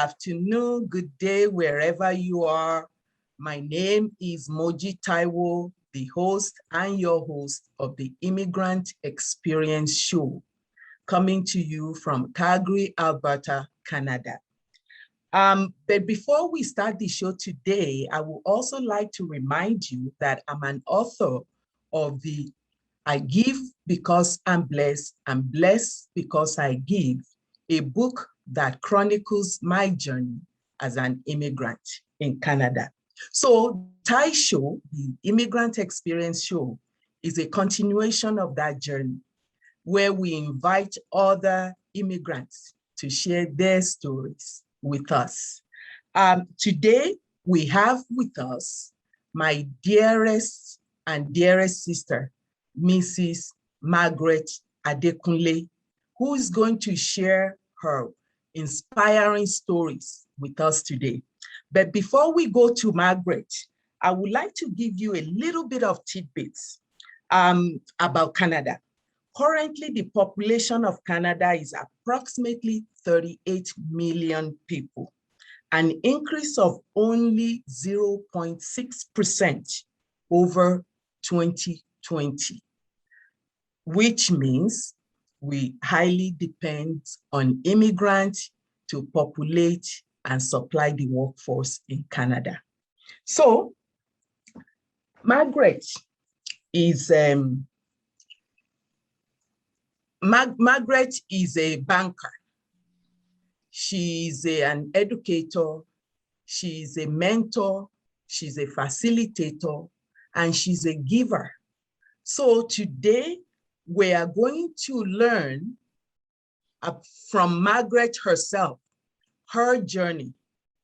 afternoon, good day, wherever you are. My name is Moji Taiwo, the host and your host of the Immigrant Experience Show, coming to you from Calgary, Alberta, Canada. But before we start the show today, I would also like to remind you that I'm an author of the I Give Because I'm Blessed Because I Give, a book that chronicles my journey as an immigrant in Canada. So Tai Show, the Immigrant Experience Show, is a continuation of that journey where we invite other immigrants to share their stories with us. Today, we have with us my dearest and dearest sister, Mrs. Margaret Adekunle, who is going to share her inspiring stories with us today. But before we go to Margaret, I would like to give you a little bit of tidbits about Canada. Currently, the population of Canada is approximately 38 million people, an increase of only 0.6% over 2020, which means we highly depend on immigrants to populate and supply the workforce in Canada. So, Margaret is Margaret is a banker. She's an educator. She's a mentor. She's a facilitator, and she's a giver. So today, we are going to learn from Margaret herself, her journey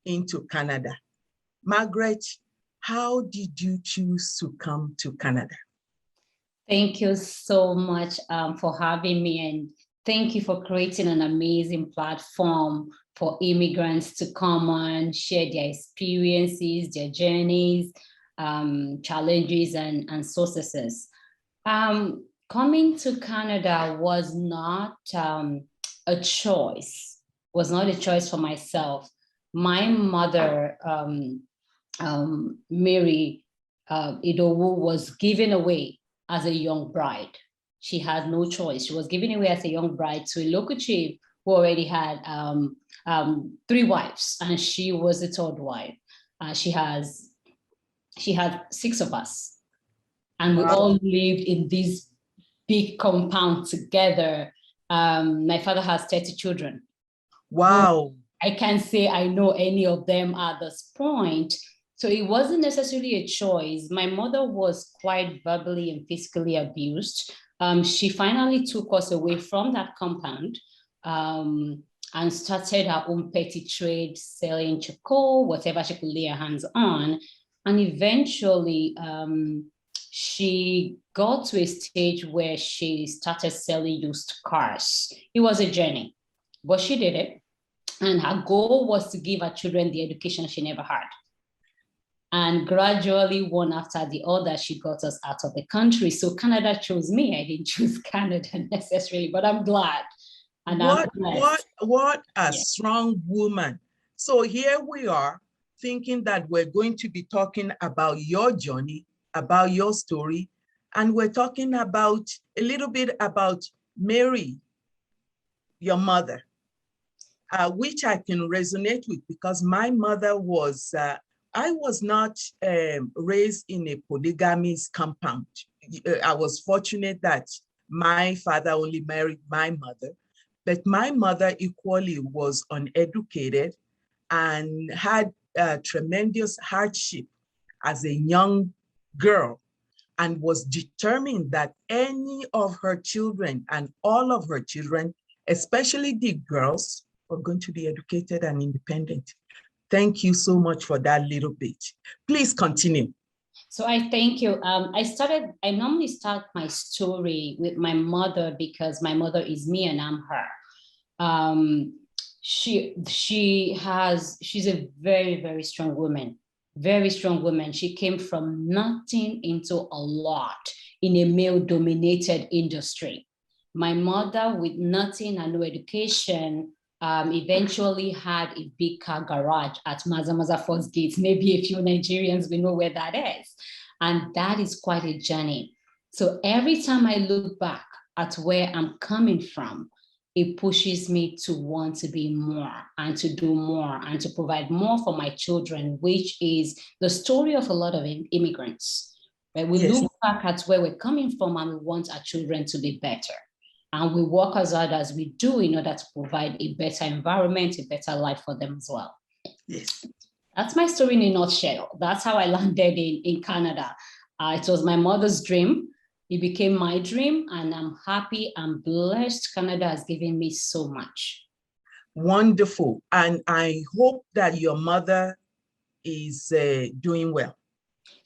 into Canada. Margaret, how did you choose to come to Canada? Thank you so much for having me, and thank you for creating an amazing platform for immigrants to come and share their experiences, their journeys, challenges, and successes. Coming to Canada was not a choice, for myself. My mother, Mary Idowu, was given away as a young bride. She had no choice. She was given away as a young bride to a local chief who already had 3 wives, and she was the 3rd wife. She had 6 of us, and we all lived in this big compound together. My father has 30 children. Wow. I can't say I know any of them at this point. So it wasn't necessarily a choice. My mother was quite verbally and physically abused. She finally took us away from that compound and started her own petty trade, selling charcoal, whatever she could lay her hands on. And eventually, she got to a stage where she started selling used cars. It was a journey, but she did it. And her goal was to give her children the education she never had. And gradually, one after the other, she got us out of the country. So Canada chose me. I didn't choose Canada necessarily, but I'm glad. And what a strong woman. So here we are thinking that we're going to be talking about your journey, about your story. And we're talking about a little bit about Mary, your mother, which I can resonate with because my mother was, I was not raised in a polygamous compound. I was fortunate that my father only married my mother, but my mother equally was uneducated and had tremendous hardship as a young girl, and was determined that any of her children and all of her children, especially the girls, were going to be educated and independent. Thank you so much for that little bit. Please continue. So I thank you. I normally start my story with my mother because my mother is me and I'm her. She's a very, very strong woman. Very strong woman. She came from nothing into a lot in a male-dominated industry. My mother, with nothing and no education, eventually had a big car garage at Maza First Gate. Maybe a few Nigerians will know where that is. And that is quite a journey. So every time I look back at where I'm coming from, it pushes me to want to be more and to do more and to provide more for my children, which is the story of a lot of immigrants. Right? We look back at where we're coming from and we want our children to be better. And we work as hard as we do in order to provide a better environment, a better life for them as well. Yes. That's my story in a nutshell. That's how I landed in Canada. It was my mother's dream. It became my dream, and I'm happy and blessed. Canada has given me so much. Wonderful. And I hope that your mother is doing well.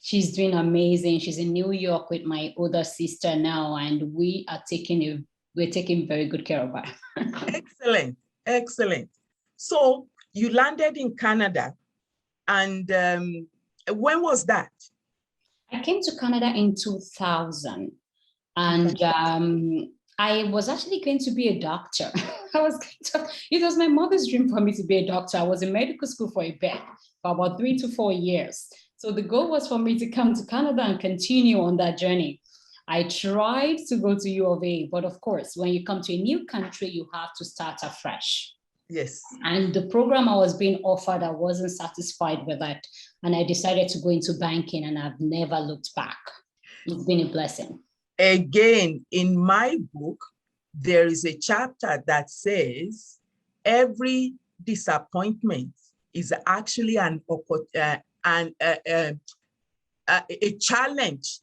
She's doing amazing. She's in New York with my older sister now, and we're taking very good care of her. Excellent, excellent. So you landed in Canada, and when was that? I came to Canada in 2000, and I was actually going to be a doctor. It was my mother's dream for me to be a doctor. I was in medical school for a bit, for about 3 to 4 years. So the goal was for me to come to Canada and continue on that journey. I tried to go to U of A, but of course, when you come to a new country, you have to start afresh. Yes. And the program I was being offered, I wasn't satisfied with that. And I decided to go into banking, and I've never looked back. It's been a blessing. Again, in my book, there is a chapter that says every disappointment is actually a challenge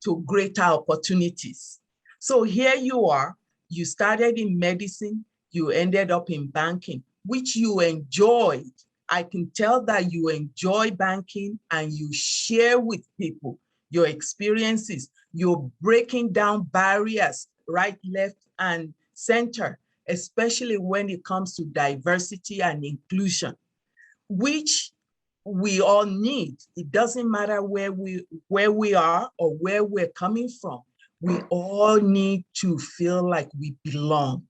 to greater opportunities. So here you are, you started in medicine, you ended up in banking, which you enjoyed. I can tell that you enjoy banking and you share with people your experiences. You're breaking down barriers, right, left, and center, especially when it comes to diversity and inclusion, which we all need. It doesn't matter where we are or where we're coming from. We all need to feel like we belong.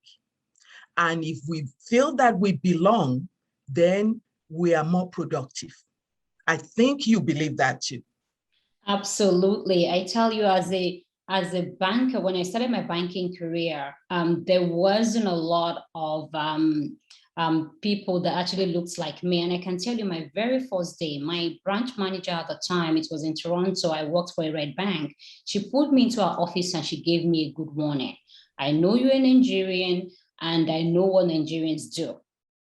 And if we feel that we belong, then we are more productive. I think you believe that too. Absolutely. I tell you, as a banker, when I started my banking career, there wasn't a lot of people that actually looked like me. And I can tell you, my very first day, my branch manager at the time, it was in Toronto, I worked for a red bank. She pulled me into her office and she gave me a good warning. I know you're a Nigerian and I know what Nigerians do.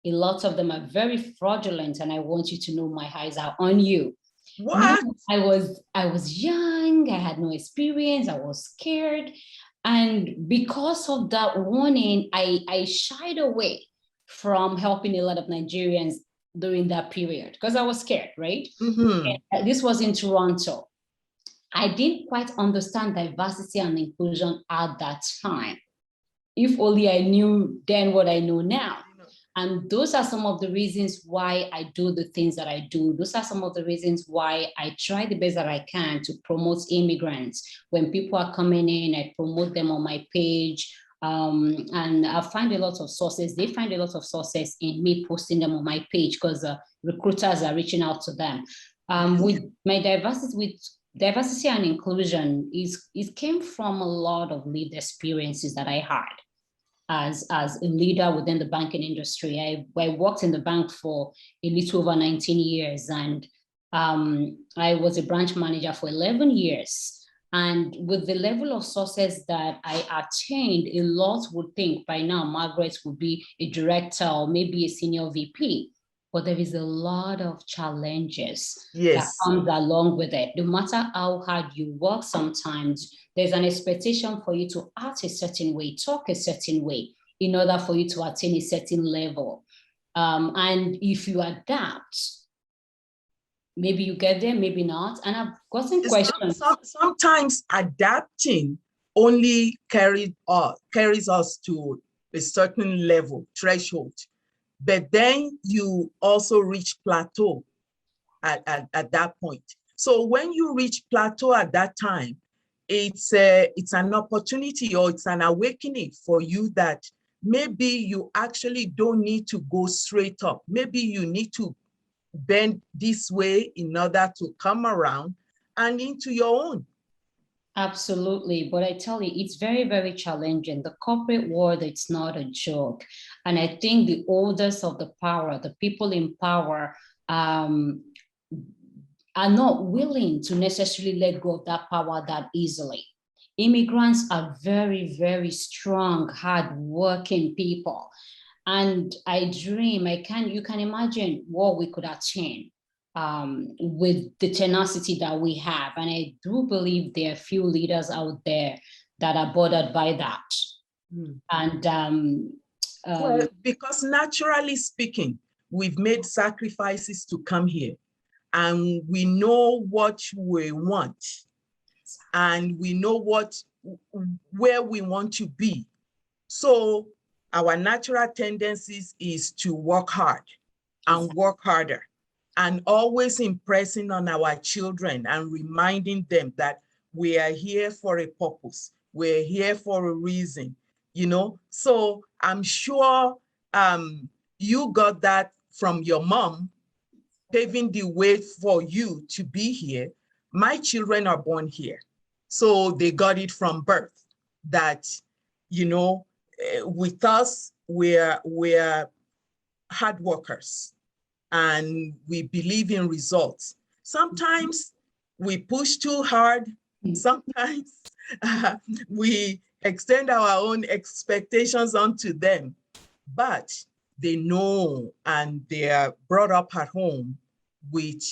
A lot of them are very fraudulent, and I want you to know my eyes are on you. What? I was young, I had no experience, I was scared. And because of that warning, I shied away from helping a lot of Nigerians during that period because I was scared, right? Mm-hmm. This was in Toronto. I didn't quite understand diversity and inclusion at that time. If only I knew then what I know now. And those are some of the reasons why I do the things that I do. Those are some of the reasons why I try the best that I can to promote immigrants. When people are coming in, I promote them on my page. And I find a lot of sources. They find a lot of sources in me posting them on my page because recruiters are reaching out to them. With my diversity and inclusion, it came from a lot of lived experiences that I had. As a leader within the banking industry. I worked in the bank for a little over 19 years, and I was a branch manager for 11 years. And with the level of sources that I attained, a lot would think by now Margaret would be a director or maybe a senior VP. But there is a lot of challenges that comes along with it. No matter how hard you work, sometimes there's an expectation for you to act a certain way, talk a certain way, in order for you to attain a certain level. And if you adapt, maybe you get there, maybe not. And I've gotten questions. Sometimes adapting only carries us to a certain level, threshold. But then you also reach plateau at that point. So when you reach plateau at that time, it's an opportunity or it's an awakening for you that maybe you actually don't need to go straight up. Maybe you need to bend this way in order to come around and into your own. Absolutely. But I tell you, it's very, very challenging. The corporate world, it's not a joke. And I think the holders of the power, the people in power, are not willing to necessarily let go of that power that easily. Immigrants are very, very strong, hardworking people. And I dream, you can imagine what we could attain with the tenacity that we have. And I do believe there are few leaders out there that are bothered by that. Mm. And well, because naturally speaking, we've made sacrifices to come here, and we know what we want, and we know where we want to be. So our natural tendencies is to work hard and work harder, and always impressing on our children and reminding them that we are here for a purpose. We're here for a reason, you know? So I'm sure you got that from your mom, paving the way for you to be here. My children are born here. So they got it from birth that, you know, with us, we're hard workers and we believe in results. Sometimes we push too hard. Sometimes we extend our own expectations onto them, but they know and they are brought up at home with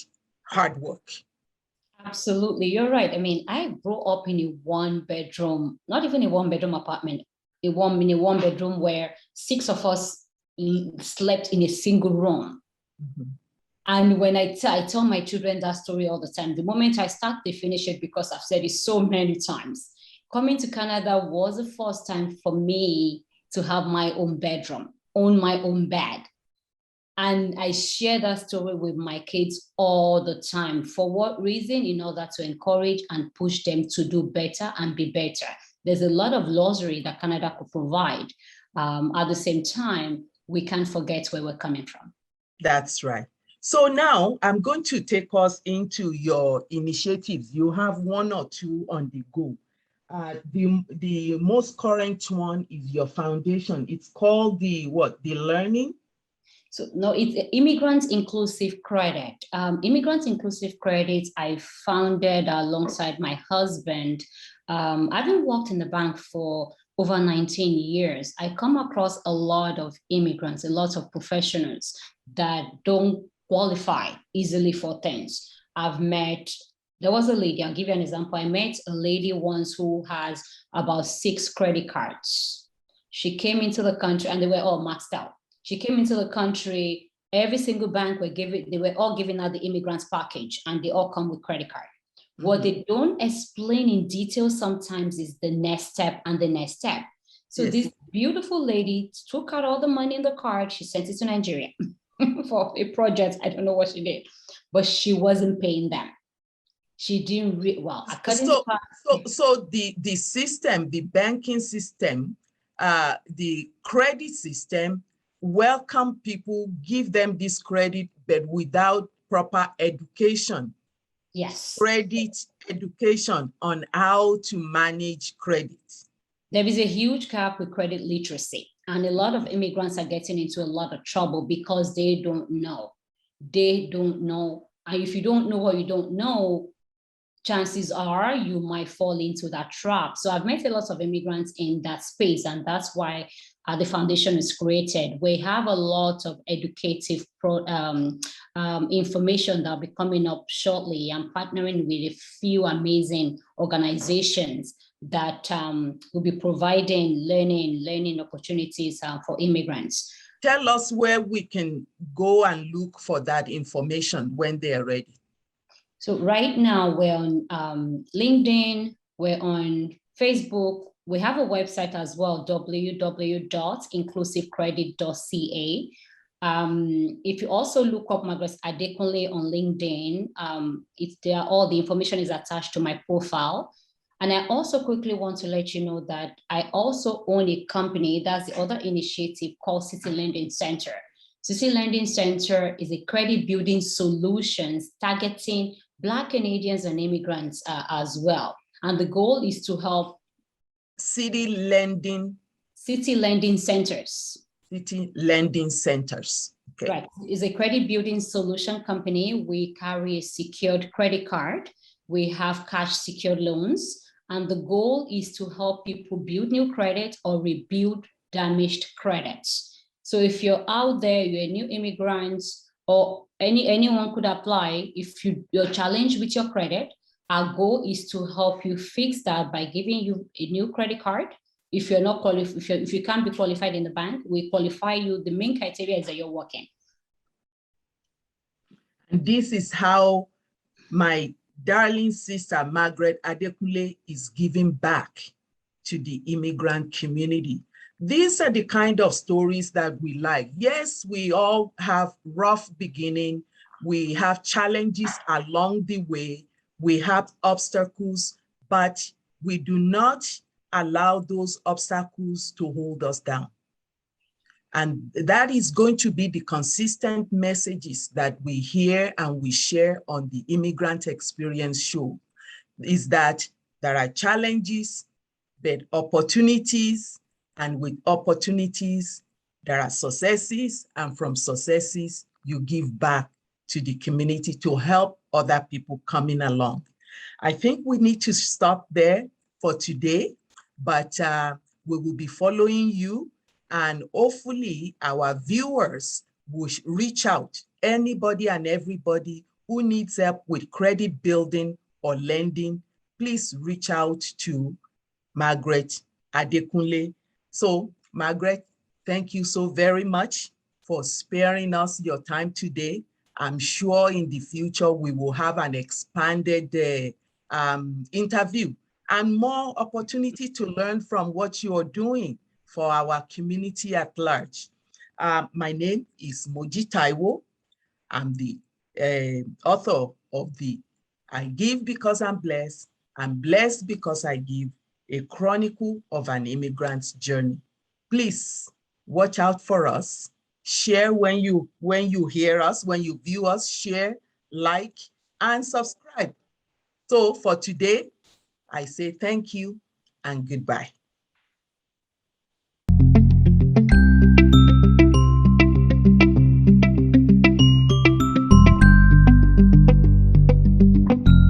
hard work. Absolutely, you're right. I mean, I grew up in a one-bedroom, not even a one-bedroom apartment, a one-bedroom where 6 of us slept in a single room. Mm-hmm. And when I tell my children that story all the time, the moment I start, they finish it because I've said it so many times. Coming to Canada was the first time for me to have my own bedroom, own my own bed. And I share that story with my kids all the time. For what reason? In order to encourage and push them to do better and be better. There's a lot of luxury that Canada could provide. At the same time, we can't forget where we're coming from. That's right. So now I'm going to take us into your initiatives. You have one or two on the go. The most current one is your foundation. It's called the Learning? So no, it's Immigrants Inclusive Credit. Immigrants Inclusive Credit, I founded alongside my husband. I've worked in the bank for over 19 years. I come across a lot of immigrants, a lot of professionals that don't qualify easily for things. There was a lady, I'll give you an example. I met a lady once who has about 6 credit cards. She came into the country and they were all maxed out. She came into the country, every single bank they were all giving her the immigrants package and they all come with credit card. Mm-hmm. What they don't explain in detail sometimes is the next step and the next step. So yes. This beautiful lady took out all the money in the card. She sent it to Nigeria for a project. I don't know what she did, but she wasn't paying them. She didn't So the system, the banking system, the credit system, welcome people, give them this credit, but without proper education. Yes. Credit education on how to manage credit. There is a huge gap with credit literacy, and a lot of immigrants are getting into a lot of trouble because they don't know. They don't know. And if you don't know what you don't know, chances are you might fall into that trap. So I've met a lot of immigrants in that space, and that's why the foundation is created. We have a lot of educative information that will be coming up shortly. I'm partnering with a few amazing organizations that will be providing learning opportunities for immigrants. Tell us where we can go and look for that information when they are ready. So right now we're on LinkedIn, we're on Facebook. We have a website as well, www.inclusivecredit.ca. If you also look up Margaret Adekunle on LinkedIn, all the information is attached to my profile. And I also quickly want to let you know that I also own a company, that's the other initiative, called City Lending Center. City Lending Center is a credit building solutions targeting Black Canadians and immigrants as well. And the goal is to help City Lending Centers. City Lending Centers. Okay. Right. It's a credit building solution company. We carry a secured credit card. We have cash secured loans. And the goal is to help people build new credit or rebuild damaged credits. So if you're out there, you're a new immigrant, or anyone could apply. If you're challenged with your credit, our goal is to help you fix that by giving you a new credit card. If you're not qualified, if you can't be qualified in the bank, we qualify you. The main criteria is that you're working. And this is how my darling sister, Margaret Adekunle, is giving back to the immigrant community. These are the kind of stories that we like. Yes, we all have rough beginning. We have challenges along the way. We have obstacles, but we do not allow those obstacles to hold us down. And that is going to be the consistent messages that we hear and we share on the Immigrant Experience Show, is that there are challenges, but opportunities, and with opportunities, there are successes, and from successes, you give back to the community to help other people coming along. I think we need to stop there for today, but we will be following you, and hopefully our viewers will reach out, anybody and everybody who needs help with credit building or lending. Please reach out to Margaret Adekunle. So Margaret, thank you so very much for sparing us your time today. I'm sure in the future we will have an expanded interview and more opportunity to learn from what you're doing for our community at large. My name is Moji Taiwo. I'm the author of the I Give Because I'm Blessed Because I Give, a chronicle of an immigrant's journey. Please watch out for us. Share when you hear us, when you view us, share, like, and subscribe. So for today, I say thank you and goodbye.